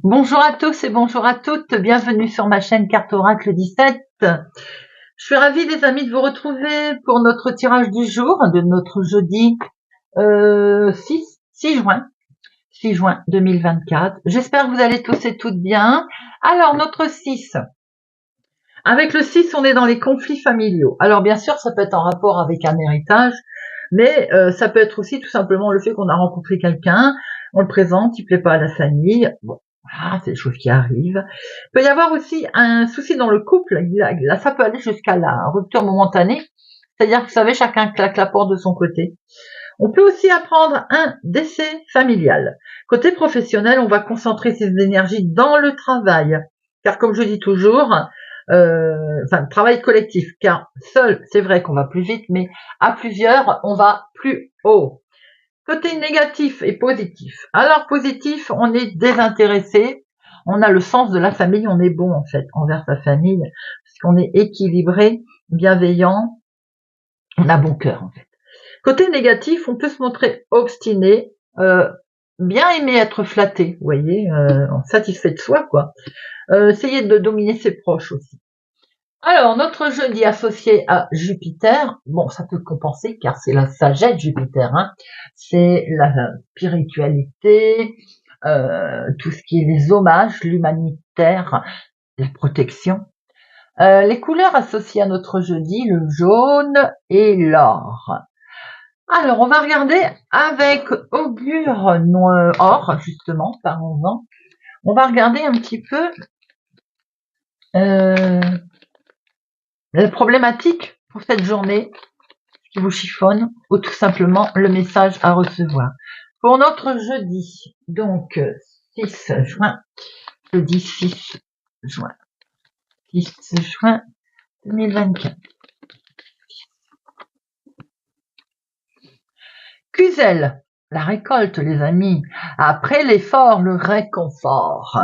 Bonjour à tous et bonjour à toutes, bienvenue sur ma chaîne Carte Oracle 17. Je suis ravie les amis de vous retrouver pour notre tirage du jour de notre jeudi 6 juin 2024. J'espère que vous allez tous et toutes bien. Alors notre 6, avec le 6 on est dans les conflits familiaux. Alors bien sûr ça peut être en rapport avec un héritage, mais ça peut être aussi tout simplement le fait qu'on a rencontré quelqu'un, on le présente, il plaît pas à la famille. Bon, voilà, c'est des choses qui arrivent. Il peut y avoir aussi un souci dans le couple. Là, ça peut aller jusqu'à la rupture momentanée. C'est-à-dire que vous savez, chacun claque la porte de son côté. On peut aussi apprendre un décès familial. Côté professionnel, on va concentrer ses énergies dans le travail. Car comme je dis toujours, travail collectif. Car seul, c'est vrai qu'on va plus vite, mais à plusieurs, on va plus haut. Côté négatif et positif. Alors positif, on est désintéressé, on a le sens de la famille, on est bon en fait envers sa famille, parce qu'on est équilibré, bienveillant, on a bon cœur en fait. Côté négatif, on peut se montrer obstiné, bien aimer être flatté, vous voyez, satisfait de soi quoi. Essayer de dominer ses proches aussi. Alors, notre jeudi associé à Jupiter, bon, ça peut compenser car c'est la sagesse Jupiter, hein. C'est la spiritualité, tout ce qui est les hommages, l'humanitaire, la protection. Les couleurs associées à notre jeudi, le jaune et l'or. Alors, on va regarder avec augure or, justement, parlons-en. On va regarder un petit peu la problématique pour cette journée qui vous chiffonne ou tout simplement le message à recevoir. Pour notre jeudi, donc 6 juin, jeudi 6 juin, 6 juin 2024. Cuzel, la récolte les amis, après l'effort, le réconfort.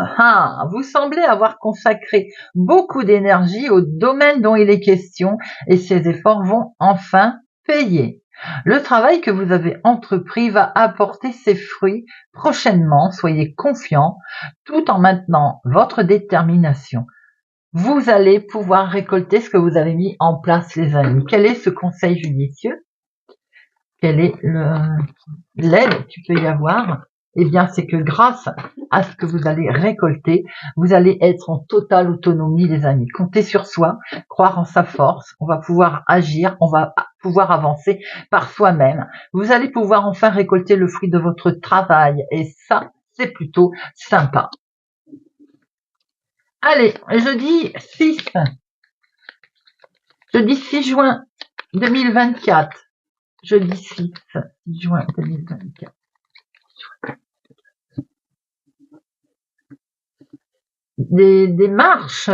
Vous semblez avoir consacré beaucoup d'énergie au domaine dont il est question et ces efforts vont enfin payer. Le travail que vous avez entrepris va apporter ses fruits prochainement, soyez confiants, tout en maintenant votre détermination. Vous allez pouvoir récolter ce que vous avez mis en place les amis. Quel est ce conseil judicieux? Quelle est l'aide qu'il peut y avoir? Eh bien, c'est que grâce à ce que vous allez récolter, vous allez être en totale autonomie, les amis. Comptez sur soi, croire en sa force, on va pouvoir agir, on va pouvoir avancer par soi-même. Vous allez pouvoir enfin récolter le fruit de votre travail et ça, c'est plutôt sympa. Allez, jeudi 6 juin 2024. Jeudi 6 juin 2024. Des démarches,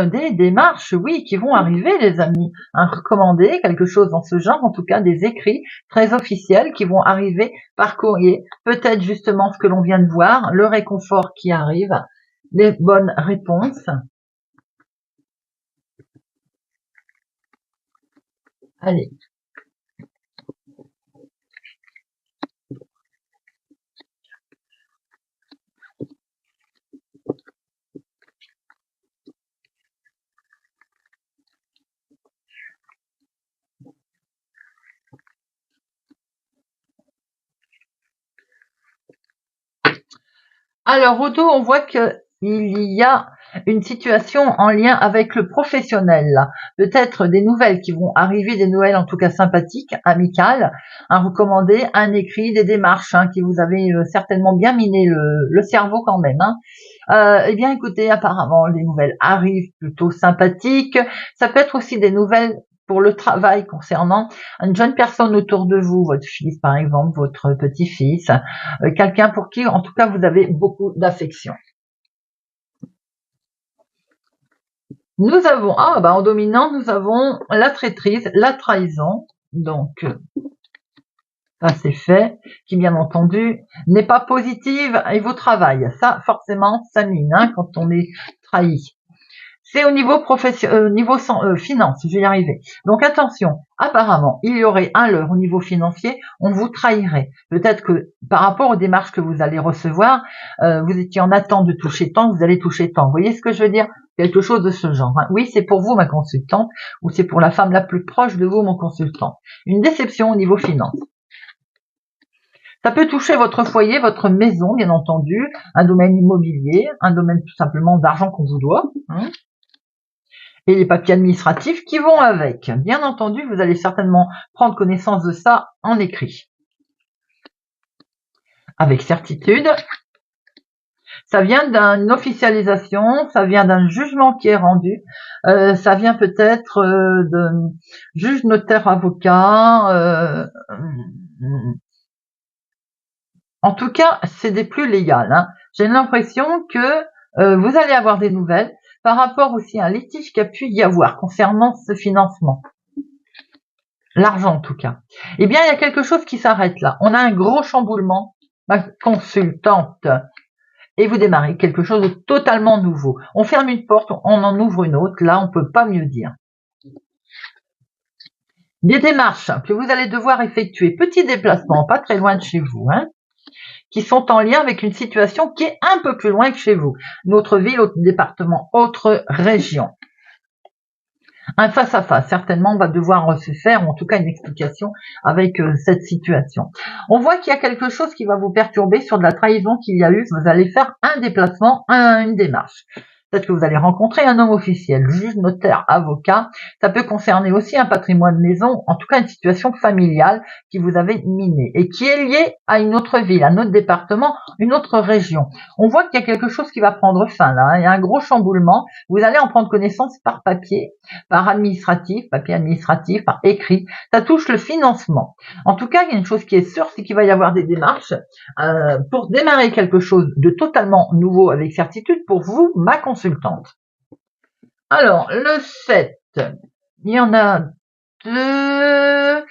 oui, qui vont arriver, les amis. Un recommandé, quelque chose dans ce genre, en tout cas des écrits très officiels qui vont arriver par courrier. Peut-être justement ce que l'on vient de voir, le réconfort qui arrive, les bonnes réponses. Allez. Alors, au dos, on voit qu'il y a une situation en lien avec le professionnel. Peut-être des nouvelles qui vont arriver, des nouvelles en tout cas sympathiques, amicales, un recommandé, un écrit, des démarches qui vous avez certainement bien miné le cerveau quand même. Eh bien, écoutez, apparemment, les nouvelles arrivent plutôt sympathiques. Ça peut être aussi des nouvelles pour le travail concernant une jeune personne autour de vous, votre fils par exemple, votre petit-fils, quelqu'un pour qui en tout cas vous avez beaucoup d'affection. Nous avons, en dominant, nous avons la traîtrise, la trahison, donc ça c'est fait, qui bien entendu n'est pas positive et vous travaille. Ça forcément, ça mine quand on est trahi. C'est au niveau finance, je vais y arriver. Donc attention, apparemment, il y aurait un leurre au niveau financier, on vous trahirait. Peut-être que par rapport aux démarches que vous allez recevoir, vous étiez en attente de toucher tant, vous allez toucher tant. Vous voyez ce que je veux dire? Quelque chose de ce genre. Hein. Oui, c'est pour vous, ma consultante, ou c'est pour la femme la plus proche de vous, mon consultant. Une déception au niveau finance. Ça peut toucher votre foyer, votre maison, bien entendu, un domaine immobilier, un domaine tout simplement d'argent qu'on vous doit. Hein. Et les papiers administratifs qui vont avec. Bien entendu, vous allez certainement prendre connaissance de ça en écrit. Avec certitude. Ça vient d'une officialisation, ça vient d'un jugement qui est rendu, ça vient peut-être de juge, notaire, avocat. En tout cas, c'est des plus légales. Hein. J'ai l'impression que vous allez avoir des nouvelles par rapport aussi à un litige qu'il y a pu y avoir concernant ce financement. L'argent en tout cas. Eh bien, il y a quelque chose qui s'arrête là. On a un gros chamboulement, ma consultante. Et vous démarrez quelque chose de totalement nouveau. On ferme une porte, on en ouvre une autre. Là, on peut pas mieux dire. Des démarches que vous allez devoir effectuer. Petits déplacements, pas très loin de chez vous. Hein, qui sont en lien avec une situation qui est un peu plus loin que chez vous. Notre ville, autre département, autre région. Un face-à-face, certainement, va devoir se faire, ou en tout cas une explication avec cette situation. On voit qu'il y a quelque chose qui va vous perturber sur de la trahison qu'il y a eu. Vous allez faire un déplacement, une démarche. Peut-être que vous allez rencontrer un homme officiel, juge, notaire, avocat. Ça peut concerner aussi un patrimoine maison, en tout cas une situation familiale qui vous avait miné et qui est liée à une autre ville, un autre département, une autre région. On voit qu'il y a quelque chose qui va prendre fin là. Hein. Il y a un gros chamboulement. Vous allez en prendre connaissance par papier, par administratif, papier administratif, par écrit. Ça touche le financement. En tout cas, il y a une chose qui est sûre, c'est qu'il va y avoir des démarches pour démarrer quelque chose de totalement nouveau avec certitude pour vous, ma consultante. Alors, le 7, il y en a 2,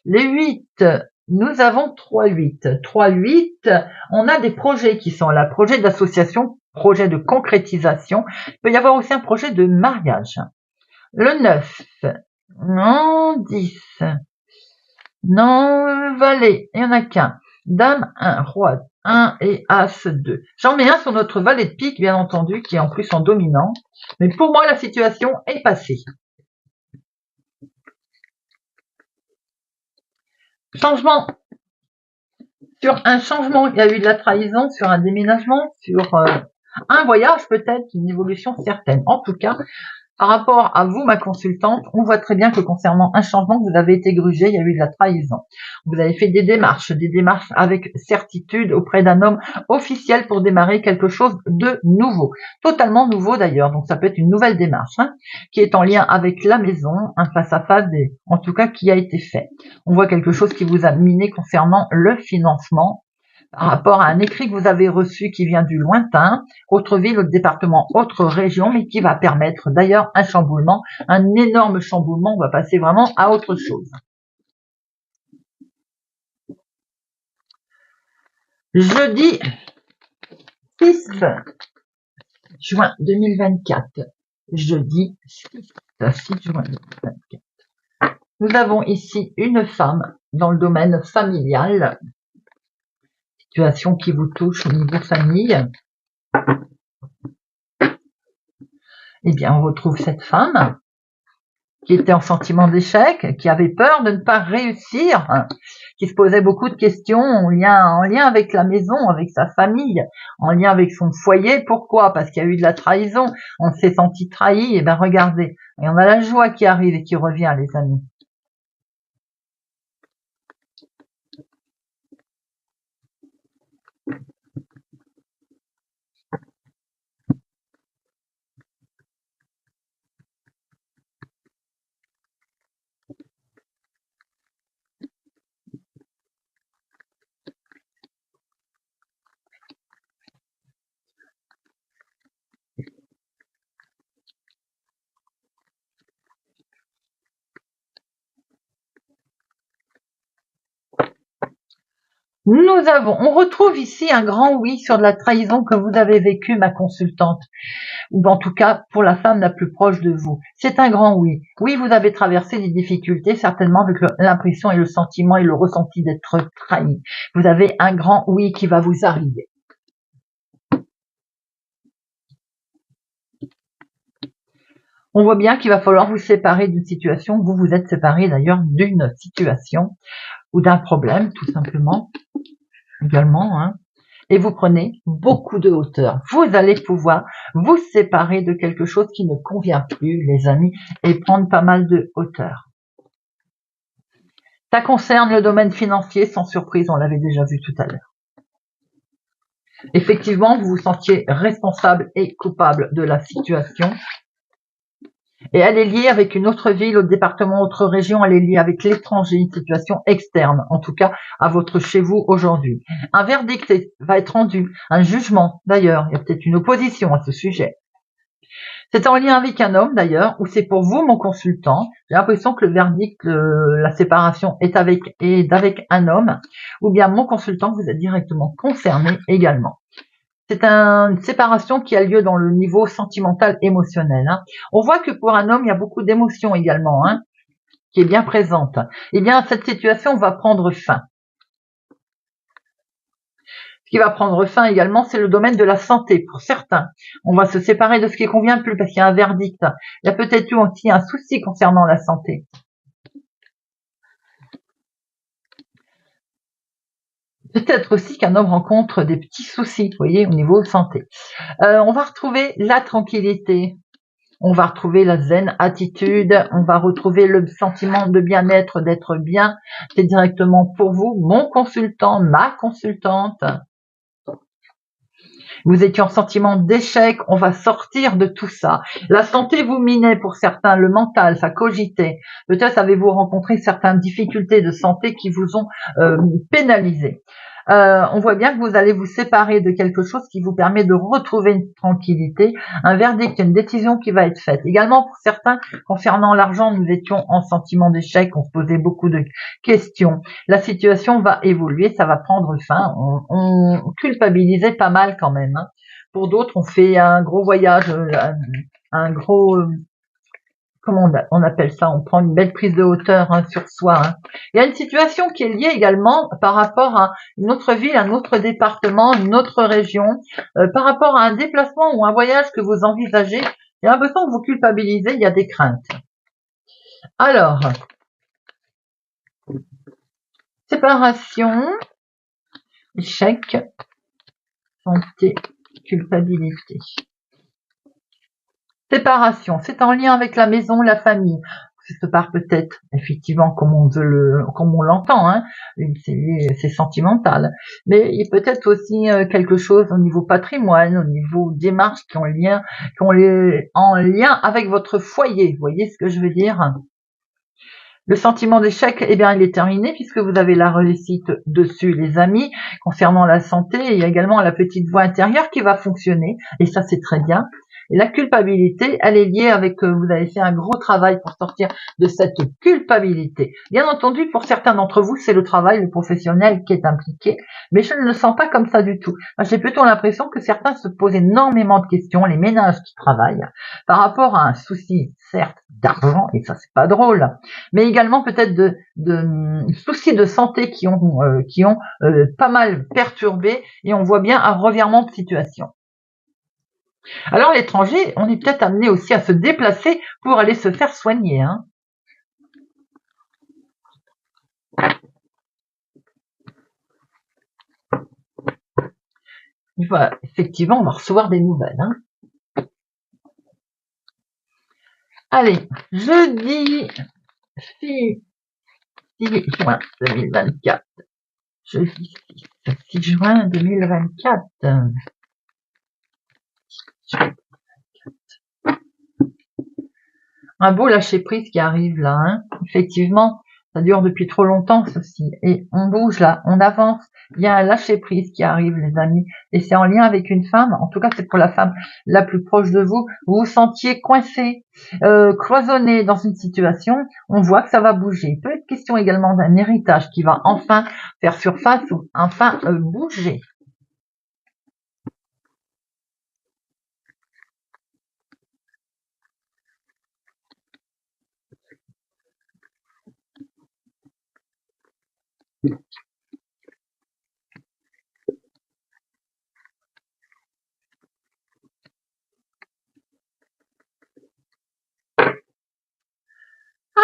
les 8, nous avons 3-8. 3-8, on a des projets qui sont là, projet d'association, projet de concrétisation, il peut y avoir aussi un projet de mariage. Le 9, non, 10, non, valet, il n'y en a qu'un. Dame 1, roi 1 et as 2. J'en mets un sur notre valet de pique, bien entendu, qui est en plus en dominant. Mais pour moi, la situation est passée. Changement. Sur un changement, il y a eu de la trahison, sur un déménagement, sur un voyage peut-être, une évolution certaine. En tout cas, par rapport à vous, ma consultante, on voit très bien que concernant un changement, vous avez été grugé, il y a eu de la trahison. Vous avez fait des démarches avec certitude auprès d'un homme officiel pour démarrer quelque chose de nouveau. Totalement nouveau d'ailleurs, donc ça peut être une nouvelle démarche, hein, qui est en lien avec la maison, un face-à-face, en tout cas qui a été fait. On voit quelque chose qui vous a miné concernant le financement, par rapport à un écrit que vous avez reçu qui vient du lointain, autre ville, autre département, autre région, mais qui va permettre d'ailleurs un chamboulement, un énorme chamboulement, on va passer vraiment à autre chose. Jeudi 6 juin 2024. Jeudi 6 juin 2024. Nous avons ici une femme dans le domaine familial, situation qui vous touche au niveau famille. Eh bien, on retrouve cette femme qui était en sentiment d'échec, qui avait peur de ne pas réussir, qui se posait beaucoup de questions en lien avec la maison, avec sa famille, en lien avec son foyer. Pourquoi? Parce qu'il y a eu de la trahison, on s'est senti trahi. Et ben regardez, et on a la joie qui arrive et qui revient, les amis. On retrouve ici un grand oui sur de la trahison que vous avez vécu, ma consultante, ou en tout cas pour la femme la plus proche de vous. C'est un grand oui. Oui, vous avez traversé des difficultés, certainement avec l'impression et le sentiment et le ressenti d'être trahi. Vous avez un grand oui qui va vous arriver. On voit bien qu'il va falloir vous séparer d'une situation. Vous vous êtes séparé d'ailleurs d'une situation ou d'un problème, tout simplement, également, hein. Et vous prenez beaucoup de hauteur. Vous allez pouvoir vous séparer de quelque chose qui ne convient plus, les amis, et prendre pas mal de hauteur. Ça concerne le domaine financier, sans surprise, on l'avait déjà vu tout à l'heure. Effectivement, vous vous sentiez responsable et coupable de la situation. Et elle est liée avec une autre ville, autre département, autre région, elle est liée avec l'étranger, une situation externe, en tout cas à votre chez vous aujourd'hui. Un verdict va être rendu, un jugement d'ailleurs, il y a peut-être une opposition à ce sujet. C'est en lien avec un homme d'ailleurs, ou c'est pour vous mon consultant. J'ai l'impression que le verdict, la séparation est avec un homme, ou bien mon consultant, vous êtes directement concerné également. C'est une séparation qui a lieu dans le niveau sentimental émotionnel. Hein. On voit que pour un homme, il y a beaucoup d'émotions également, hein, qui est bien présente. Eh bien, cette situation va prendre fin. Ce qui va prendre fin également, c'est le domaine de la santé pour certains. On va se séparer de ce qui ne convient plus parce qu'il y a un verdict. Il y a peut-être eu aussi un souci concernant la santé. Peut-être aussi qu'un homme rencontre des petits soucis, vous voyez, au niveau santé. On va retrouver la tranquillité, on va retrouver la zen attitude, on va retrouver le sentiment de bien-être, d'être bien. C'est directement pour vous, mon consultant, ma consultante. Vous étiez en sentiment d'échec, on va sortir de tout ça. La santé vous minait pour certains, le mental, ça cogitait. Peut-être avez-vous rencontré certaines difficultés de santé qui vous ont pénalisé. On voit bien que vous allez vous séparer de quelque chose qui vous permet de retrouver une tranquillité, un verdict, une décision qui va être faite. Également pour certains, concernant l'argent, nous étions en sentiment d'échec, on se posait beaucoup de questions. La situation va évoluer, ça va prendre fin. On culpabilisait pas mal quand même. Hein. Pour d'autres, on fait un gros voyage, un gros... comment on appelle ça, on prend une belle prise de hauteur hein, sur soi. Hein. Il y a une situation qui est liée également par rapport à une autre ville, un autre département, une autre région, par rapport à un déplacement ou un voyage que vous envisagez. J'ai l'impression que vous culpabilisez, il y a des craintes. Alors, séparation, échec, santé, culpabilité. Séparation, c'est en lien avec la maison, la famille. Ça se part peut-être, effectivement, comme on l'entend, hein, c'est sentimental. Mais il y a peut-être aussi quelque chose au niveau patrimoine, au niveau démarches qui ont en lien avec votre foyer. Vous voyez ce que je veux dire? Le sentiment d'échec, eh bien, il est terminé puisque vous avez la réussite dessus, les amis. Concernant la santé, il y a également la petite voix intérieure qui va fonctionner. Et ça, c'est très bien. Et la culpabilité, elle est liée avec vous avez fait un gros travail pour sortir de cette culpabilité. Bien entendu, pour certains d'entre vous, c'est le travail, le professionnel qui est impliqué, mais je ne le sens pas comme ça du tout. J'ai plutôt l'impression que certains se posent énormément de questions, les ménages qui travaillent, par rapport à un souci, certes, d'argent, et ça c'est pas drôle, mais également peut-être de soucis de santé qui ont pas mal perturbé, et on voit bien un revirement de situation. Alors l'étranger, on est peut-être amené aussi à se déplacer pour aller se faire soigner. Hein. Effectivement, on va recevoir des nouvelles. Hein. Allez, jeudi 6 juin 2024. Jeudi 6 juin 2024. Un beau lâcher prise qui arrive là, hein. Effectivement, Ça dure depuis trop longtemps, ceci. Et on bouge là, on avance. Il y a un lâcher-prise qui arrive, les amis. Et c'est en lien avec une femme. En tout cas, c'est pour la femme la plus proche de vous. Vous vous sentiez coincé, cloisonné dans une situation. On voit que ça va bouger. Il peut être question également d'un héritage qui va enfin faire surface ou enfin bouger.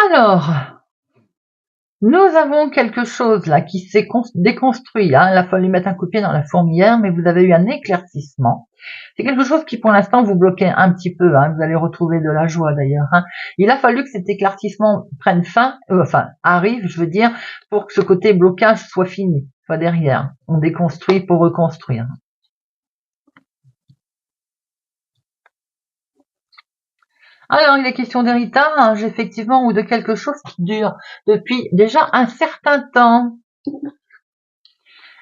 Alors, nous avons quelque chose là qui s'est déconstruit. Hein. Il a fallu mettre un coup de pied dans la fourmilière, mais vous avez eu un éclaircissement. C'est quelque chose qui pour l'instant vous bloquait un petit peu. Hein. Vous allez retrouver de la joie d'ailleurs. Hein. Il a fallu que cet éclaircissement prenne fin, arrive, je veux dire, pour que ce côté blocage soit fini, soit derrière. On déconstruit pour reconstruire. Alors, il est question d'héritage, effectivement, ou de quelque chose qui dure depuis déjà un certain temps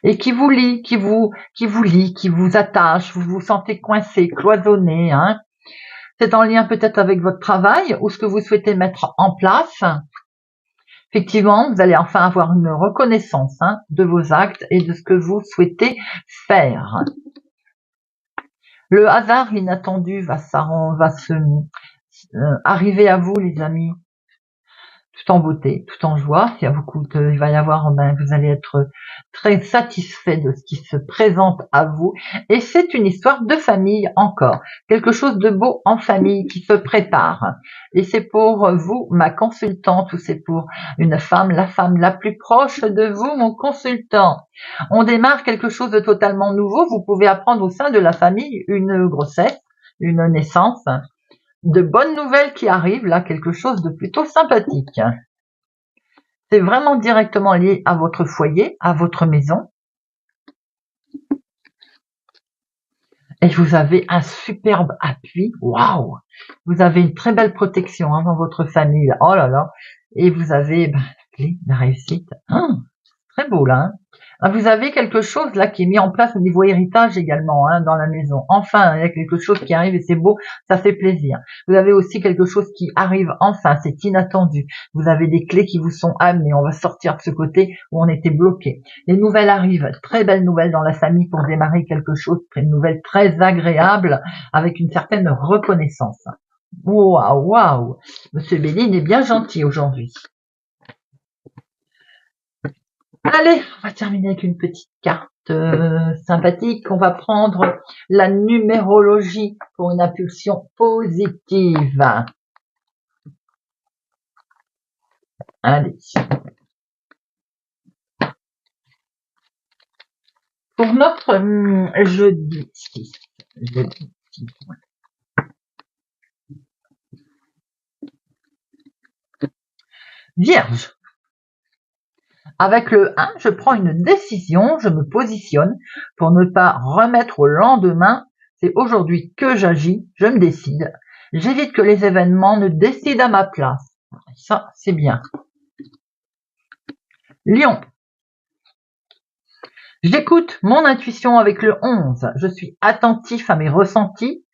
et qui vous lie, qui vous attache, vous vous sentez coincé, cloisonné. Hein. C'est en lien peut-être avec votre travail ou ce que vous souhaitez mettre en place. Effectivement, vous allez enfin avoir une reconnaissance de vos actes et de ce que vous souhaitez faire. Le hasard inattendu va se arriver à vous, les amis, tout en beauté, tout en joie. Si il va y avoir, vous allez être très satisfait de ce qui se présente à vous. Et c'est une histoire de famille encore. Quelque chose de beau en famille qui se prépare. Et c'est pour vous, ma consultante, ou c'est pour une femme, la femme la plus proche de vous, mon consultant. On démarre quelque chose de totalement nouveau. Vous pouvez apprendre au sein de la famille une grossesse, une naissance, de bonnes nouvelles qui arrivent, là, quelque chose de plutôt sympathique. C'est vraiment directement lié à votre foyer, à votre maison. Et vous avez un superbe appui. Waouh! Vous avez une très belle protection dans votre famille. Oh là là! Et vous avez la clé de la réussite. Très beau là. Vous avez quelque chose là qui est mis en place au niveau héritage également dans la maison. Enfin, il y a quelque chose qui arrive et c'est beau, ça fait plaisir. Vous avez aussi quelque chose qui arrive enfin, c'est inattendu. Vous avez des clés qui vous sont amenées. On va sortir de ce côté où on était bloqué. Les nouvelles arrivent, très belles nouvelles dans la famille pour démarrer quelque chose, une nouvelle très agréable avec une certaine reconnaissance. Waouh, waouh! Monsieur Béline est bien gentil aujourd'hui. Allez, on va terminer avec une petite carte sympathique. On va prendre la numérologie pour une impulsion positive. Allez. Pour notre jeudi 6. Vierge. Avec le 1, je prends une décision, je me positionne pour ne pas remettre au lendemain. C'est aujourd'hui que j'agis, je me décide. J'évite que les événements ne décident à ma place. Ça, c'est bien. Lion. J'écoute mon intuition avec le 11. Je suis attentif à mes ressentis,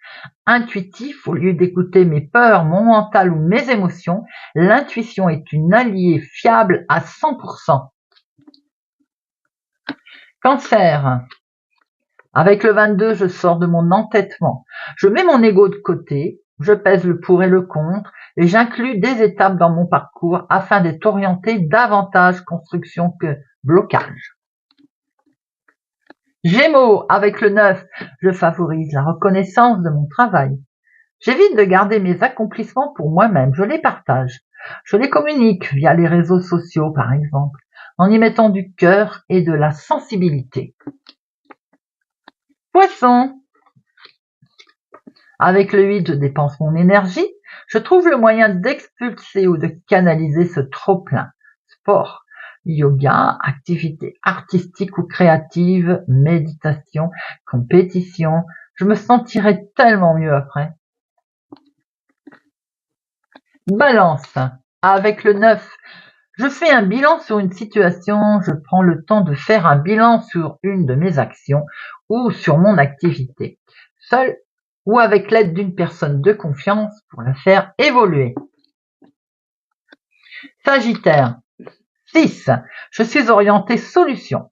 intuitif au lieu d'écouter mes peurs, mon mental ou mes émotions. L'intuition est une alliée fiable à 100%. Cancer. Avec le 22, je sors de mon entêtement. Je mets mon ego de côté, je pèse le pour et le contre et j'inclus des étapes dans mon parcours afin d'être orienté davantage construction que blocage. Gémeaux, avec le 9, je favorise la reconnaissance de mon travail. J'évite de garder mes accomplissements pour moi-même, je les partage. Je les communique via les réseaux sociaux, par exemple, en y mettant du cœur et de la sensibilité. Poisson, avec le 8, je dépense mon énergie. Je trouve le moyen d'expulser ou de canaliser ce trop-plein. Sport, yoga, activités artistiques ou créatives, méditation, compétition. Je me sentirai tellement mieux après. Balance, avec le 9, Je fais un bilan sur une situation, je prends le temps de faire un bilan sur une de mes actions ou sur mon activité, seul ou avec l'aide d'une personne de confiance pour la faire évoluer. Sagittaire. 6. Je suis orienté solution.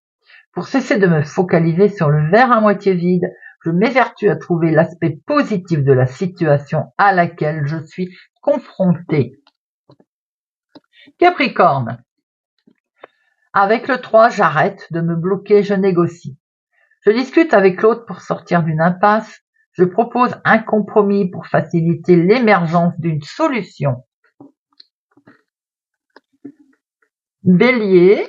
Pour cesser de me focaliser sur le verre à moitié vide, je m'évertue à trouver l'aspect positif de la situation à laquelle je suis confronté. Capricorne. Avec le 3, j'arrête de me bloquer, je négocie. Je discute avec l'autre pour sortir d'une impasse. Je propose un compromis pour faciliter l'émergence d'une solution. Bélier.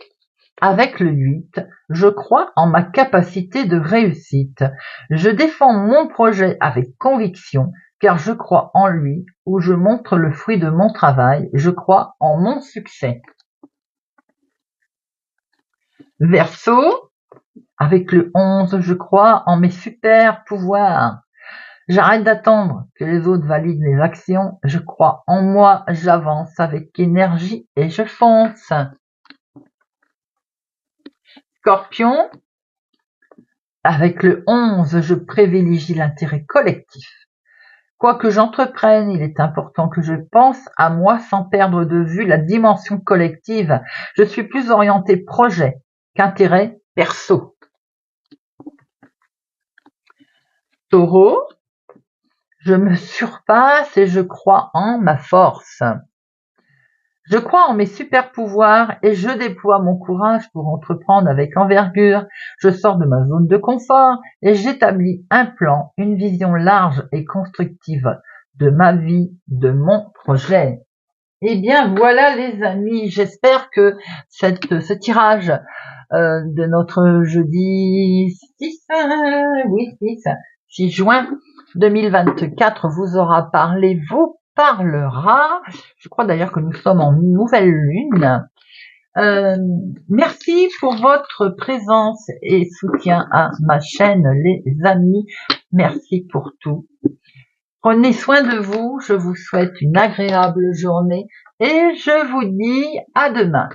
Avec le 8, je crois en ma capacité de réussite. Je défends mon projet avec conviction car je crois en lui ou je montre le fruit de mon travail. Je crois en mon succès. Verseau, avec le 11, je crois en mes super pouvoirs. J'arrête d'attendre que les autres valident mes actions. Je crois en moi, j'avance avec énergie et je fonce. Scorpion, avec le 11, je privilégie l'intérêt collectif. Quoi que j'entreprenne, il est important que je pense à moi sans perdre de vue la dimension collective. Je suis plus orienté projet qu'intérêt perso. Taureau, je me surpasse et je crois en ma force. Je crois en mes super pouvoirs et je déploie mon courage pour entreprendre avec envergure. Je sors de ma zone de confort et j'établis un plan, une vision large et constructive de ma vie, de mon projet. Eh bien voilà les amis, j'espère que ce tirage de notre jeudi 6 juin 2024 vous aura parlé, vous parlera. Je crois d'ailleurs que nous sommes en nouvelle lune. Merci pour votre présence et soutien à ma chaîne les amis. Merci pour tout. Prenez soin de vous, je vous souhaite une agréable journée et je vous dis à demain.